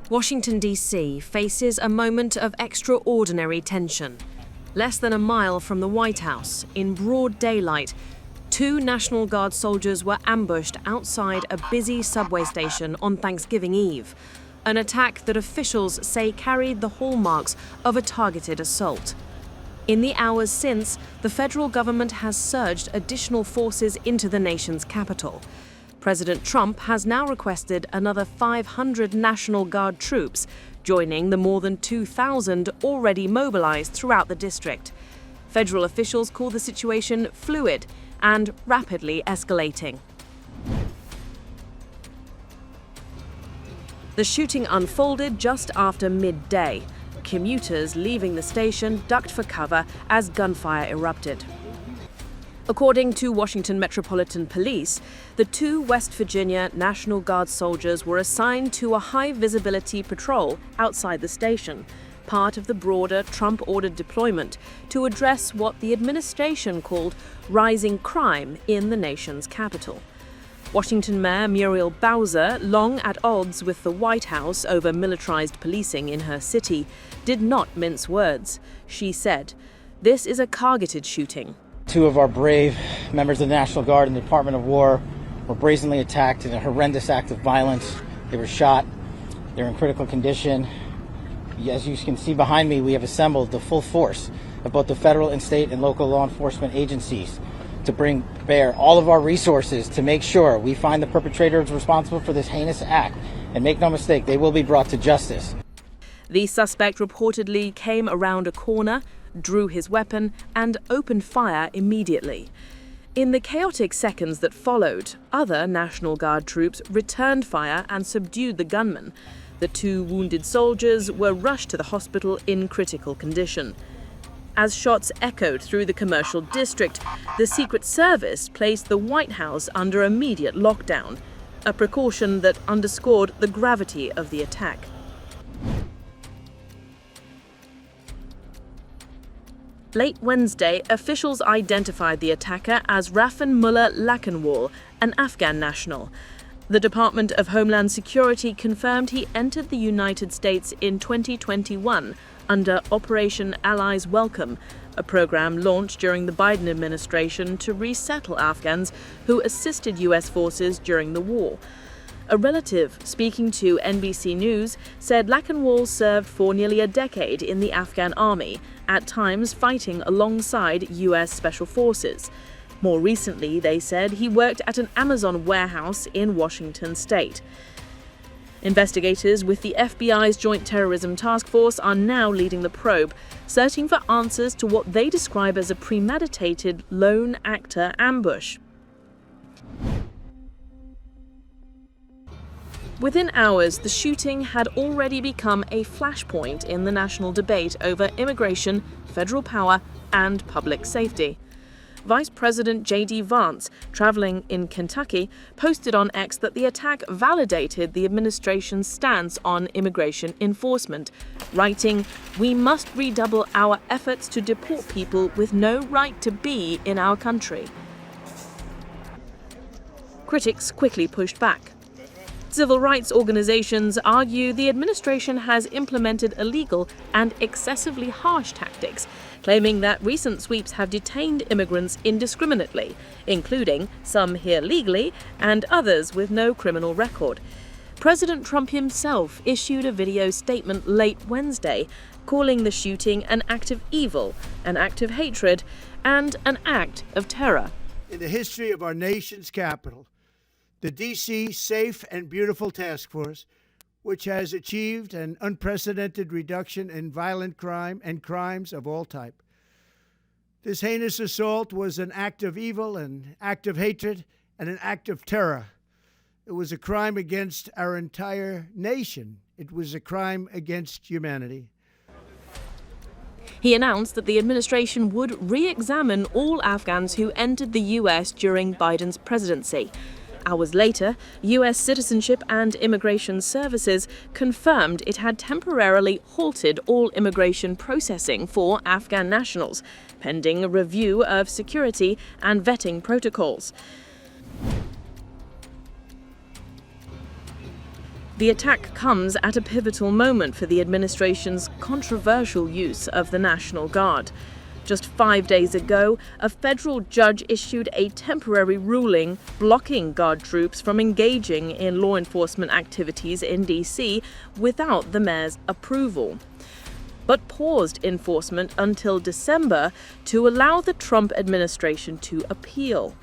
Washington, D.C. faces a moment of extraordinary tension. Less than a mile from the White House, in broad daylight, 2 National Guard soldiers were ambushed outside a busy subway station on Thanksgiving Eve, an attack that officials say carried the hallmarks of a targeted assault. In the hours since, the federal government has surged additional forces into the nation's capital. President Trump has now requested another 500 National Guard troops, joining the more than 2,000 already mobilized throughout the district. Federal officials call the situation fluid and rapidly escalating. The shooting unfolded just after midday. Commuters leaving the station ducked for cover as gunfire erupted. According to Washington Metropolitan Police, the 2 West Virginia National Guard soldiers were assigned to a high-visibility patrol outside the station, part of the broader Trump-ordered deployment to address what the administration called rising crime in the nation's capital. Washington Mayor Muriel Bowser, long at odds with the White House over militarized policing in her city, did not mince words. She said, "This is a targeted shooting." 2 of our brave members of the National Guard and the Department of War were brazenly attacked in a horrendous act of violence. They were shot. They're in critical condition. As you can see behind me, we have assembled the full force of both the federal and state and local law enforcement agencies to bring bear all of our resources to make sure we find the perpetrators responsible for this heinous act. And make no mistake, they will be brought to justice. The suspect reportedly came around a corner, drew his weapon, and opened fire immediately. In the chaotic seconds that followed, other National Guard troops returned fire and subdued the gunman. The 2 wounded soldiers were rushed to the hospital in critical condition. As shots echoed through the commercial district, the Secret Service placed the White House under immediate lockdown, a precaution that underscored the gravity of the attack. Late Wednesday, officials identified the attacker as Rafenmullah Lakanwal, an Afghan national. The Department of Homeland Security confirmed he entered the United States in 2021 under Operation Allies Welcome, a program launched during the Biden administration to resettle Afghans who assisted U.S. forces during the war. A relative speaking to NBC News said Lakanwal served for nearly a decade in the Afghan army, at times fighting alongside U.S. Special Forces. More recently, they said he worked at an Amazon warehouse in Washington state. Investigators with the FBI's Joint Terrorism Task Force are now leading the probe, searching for answers to what they describe as a premeditated lone actor ambush. Within hours, the shooting had already become a flashpoint in the national debate over immigration, federal power, and public safety. Vice President J.D. Vance, traveling in Kentucky, posted on X that the attack validated the administration's stance on immigration enforcement, writing, "We must redouble our efforts to deport people with no right to be in our country." Critics quickly pushed back. Civil rights organizations argue the administration has implemented illegal and excessively harsh tactics, claiming that recent sweeps have detained immigrants indiscriminately, including some here legally and others with no criminal record. President Trump himself issued a video statement late Wednesday, calling the shooting an act of evil, an act of hatred, and an act of terror. In the history of our nation's capital, the D.C. Safe and Beautiful Task Force, which has achieved an unprecedented reduction in violent crime and crimes of all type. This heinous assault was an act of evil, an act of hatred, and an act of terror. It was a crime against our entire nation. It was a crime against humanity. He announced that the administration would re-examine all Afghans who entered the U.S. during Biden's presidency. Hours later, U.S. Citizenship and Immigration Services confirmed it had temporarily halted all immigration processing for Afghan nationals, pending a review of security and vetting protocols. The attack comes at a pivotal moment for the administration's controversial use of the National Guard. Just 5 days ago, a federal judge issued a temporary ruling blocking Guard troops from engaging in law enforcement activities in D.C. without the mayor's approval, but paused enforcement until December to allow the Trump administration to appeal.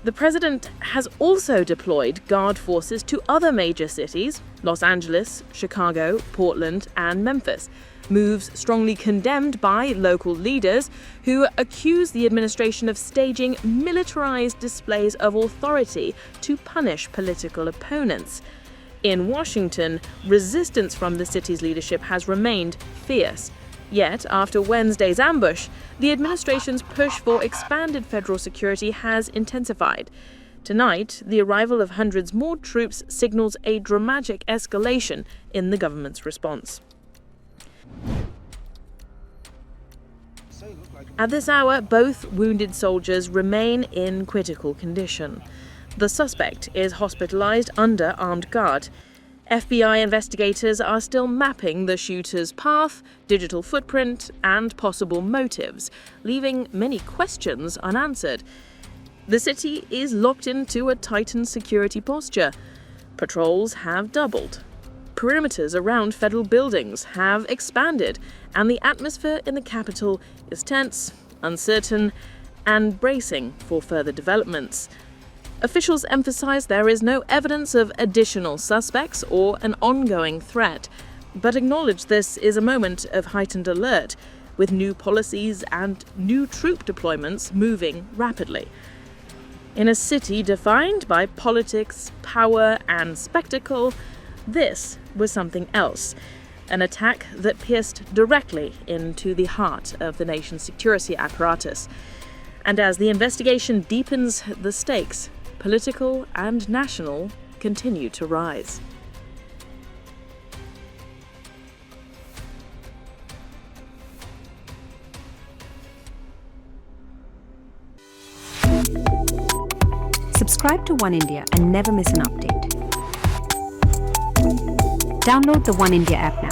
The president has also deployed Guard forces to other major cities, Los Angeles, Chicago, Portland, and Memphis, moves strongly condemned by local leaders who accuse the administration of staging militarized displays of authority to punish political opponents. In Washington, resistance from the city's leadership has remained fierce. Yet, after Wednesday's ambush, the administration's push for expanded federal security has intensified. Tonight, the arrival of hundreds more troops signals a dramatic escalation in the government's response. At this hour, both wounded soldiers remain in critical condition. The suspect is hospitalized under armed guard. FBI investigators are still mapping the shooter's path, digital footprint, and possible motives, leaving many questions unanswered. The city is locked into a tightened security posture. Patrols have doubled. Perimeters around federal buildings have expanded, and the atmosphere in the capital is tense, uncertain, and bracing for further developments. Officials emphasize there is no evidence of additional suspects or an ongoing threat, but acknowledge this is a moment of heightened alert, with new policies and new troop deployments moving rapidly. In a city defined by politics, power, and spectacle, this was something else, an attack that pierced directly into the heart of the nation's security apparatus. And as the investigation deepens, the stakes, political and national, continue to rise. Subscribe to One India and never miss an update. Download the One India app now.